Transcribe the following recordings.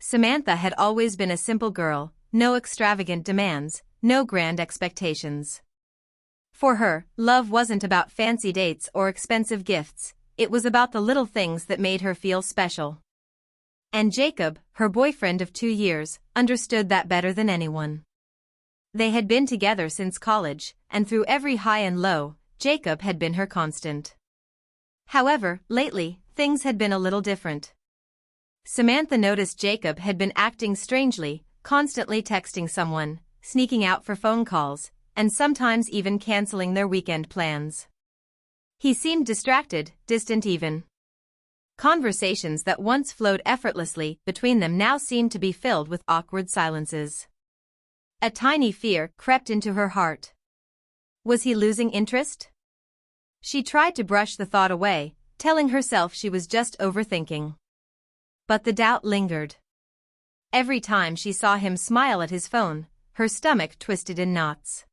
Samantha had always been a simple girl, no extravagant demands, no grand expectations. For her, love wasn't about fancy dates or expensive gifts, it was about the little things that made her feel special. And Jacob, her boyfriend of 2 years, understood that better than anyone. They had been together since college, and through every high and low, Jacob had been her constant. However, lately, things had been a little different. Samantha noticed Jacob had been acting strangely, constantly texting someone, sneaking out for phone calls, and sometimes even canceling their weekend plans. He seemed distracted, distant even. Conversations that once flowed effortlessly between them now seemed to be filled with awkward silences. A tiny fear crept into her heart. Was he losing interest? She tried to brush the thought away, telling herself she was just overthinking. But the doubt lingered. Every time she saw him smile at his phone, her stomach twisted in knots.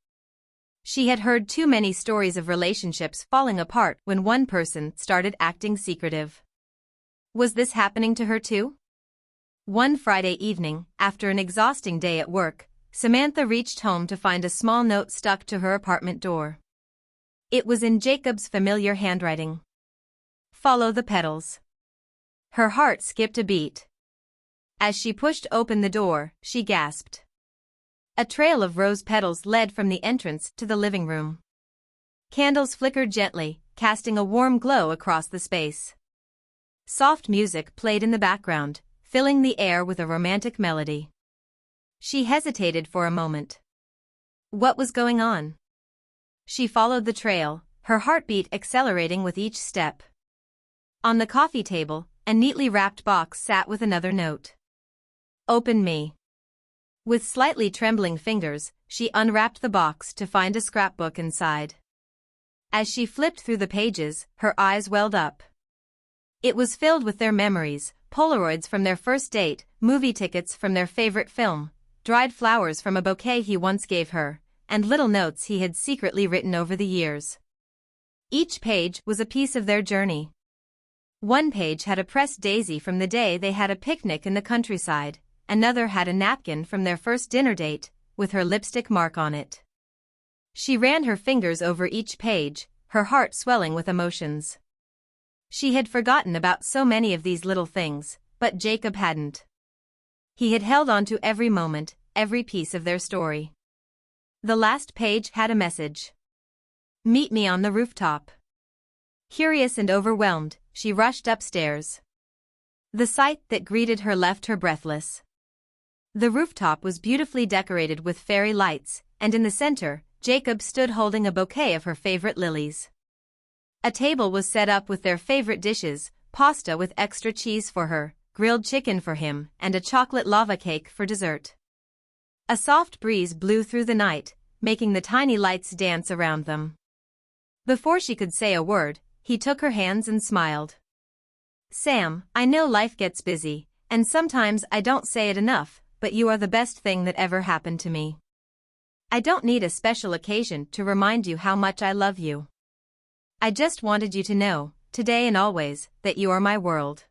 She had heard too many stories of relationships falling apart when one person started acting secretive. Was this happening to her too? One Friday evening, after an exhausting day at work, Samantha reached home to find a small note stuck to her apartment door. It was in Jacob's familiar handwriting. Follow the petals. Her heart skipped a beat. As she pushed open the door, she gasped. A trail of rose petals led from the entrance to the living room. Candles flickered gently, casting a warm glow across the space. Soft music played in the background, filling the air with a romantic melody. She hesitated for a moment. What was going on? She followed the trail, her heartbeat accelerating with each step. On the coffee table, a neatly wrapped box sat with another note. Open me. With slightly trembling fingers, she unwrapped the box to find a scrapbook inside. As she flipped through the pages, her eyes welled up. It was filled with their memories, Polaroids from their first date, movie tickets from their favorite film, dried flowers from a bouquet he once gave her, and little notes he had secretly written over the years. Each page was a piece of their journey. One page had a pressed daisy from the day they had a picnic in the countryside, another had a napkin from their first dinner date, with her lipstick mark on it. She ran her fingers over each page, her heart swelling with emotions. She had forgotten about so many of these little things, but Jacob hadn't. He had held on to every moment, every piece of their story. The last page had a message. Meet me on the rooftop. Curious and overwhelmed, she rushed upstairs. The sight that greeted her left her breathless. The rooftop was beautifully decorated with fairy lights, and in the center, Jacob stood holding a bouquet of her favorite lilies. A table was set up with their favorite dishes, pasta with extra cheese for her, grilled chicken for him, and a chocolate lava cake for dessert. A soft breeze blew through the night, making the tiny lights dance around them. Before she could say a word, he took her hands and smiled. Sam, I know life gets busy, and sometimes I don't say it enough, but you are the best thing that ever happened to me. I don't need a special occasion to remind you how much I love you. I just wanted you to know, today and always, that you are my world.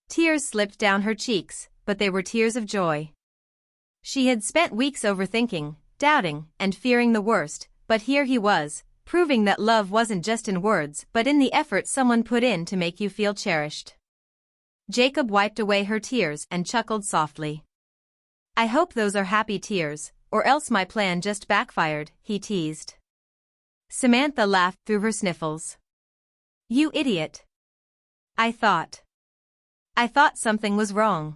Tears slipped down her cheeks, but they were tears of joy. She had spent weeks overthinking, doubting, and fearing the worst, but here he was, proving that love wasn't just in words but in the effort someone put in to make you feel cherished. Jacob wiped away her tears and chuckled softly. I hope those are happy tears, or else my plan just backfired, he teased. Samantha laughed through her sniffles. You idiot. I thought something was wrong.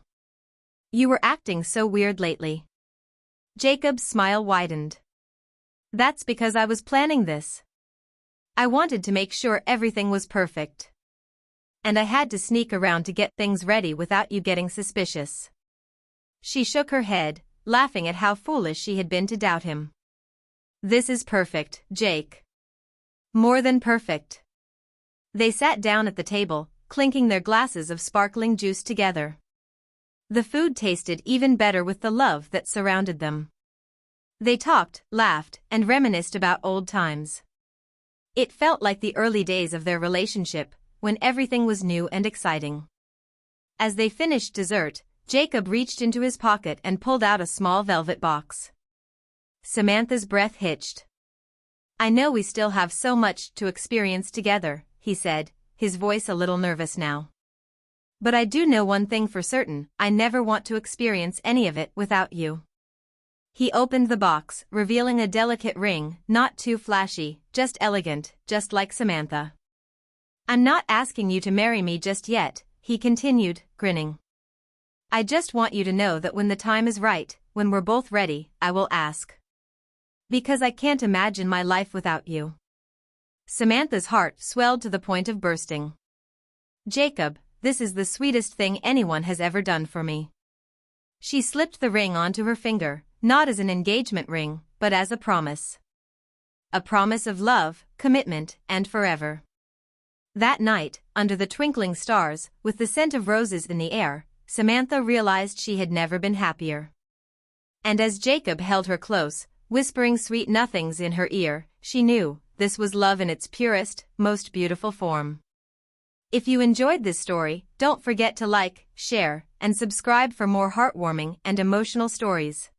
You were acting so weird lately. Jacob's smile widened. That's because I was planning this. I wanted to make sure everything was perfect. And I had to sneak around to get things ready without you getting suspicious. She shook her head, laughing at how foolish she had been to doubt him. This is perfect, Jake. More than perfect. They sat down at the table, clinking their glasses of sparkling juice together. The food tasted even better with the love that surrounded them. They talked, laughed, and reminisced about old times. It felt like the early days of their relationship, when everything was new and exciting. As they finished dessert, Jacob reached into his pocket and pulled out a small velvet box. Samantha's breath hitched. "I know we still have so much to experience together," he said, his voice a little nervous now. "But I do know one thing for certain, I never want to experience any of it without you." He opened the box, revealing a delicate ring, not too flashy, just elegant, just like Samantha. "I'm not asking you to marry me just yet," he continued, grinning. "I just want you to know that when the time is right, when we're both ready, I will ask. Because I can't imagine my life without you." Samantha's heart swelled to the point of bursting. "Jacob, this is the sweetest thing anyone has ever done for me." She slipped the ring onto her finger, not as an engagement ring, but as a promise. A promise of love, commitment, and forever. That night, under the twinkling stars, with the scent of roses in the air, Samantha realized she had never been happier. And as Jacob held her close, whispering sweet nothings in her ear, she knew this was love in its purest, most beautiful form. If you enjoyed this story, don't forget to like, share, and subscribe for more heartwarming and emotional stories.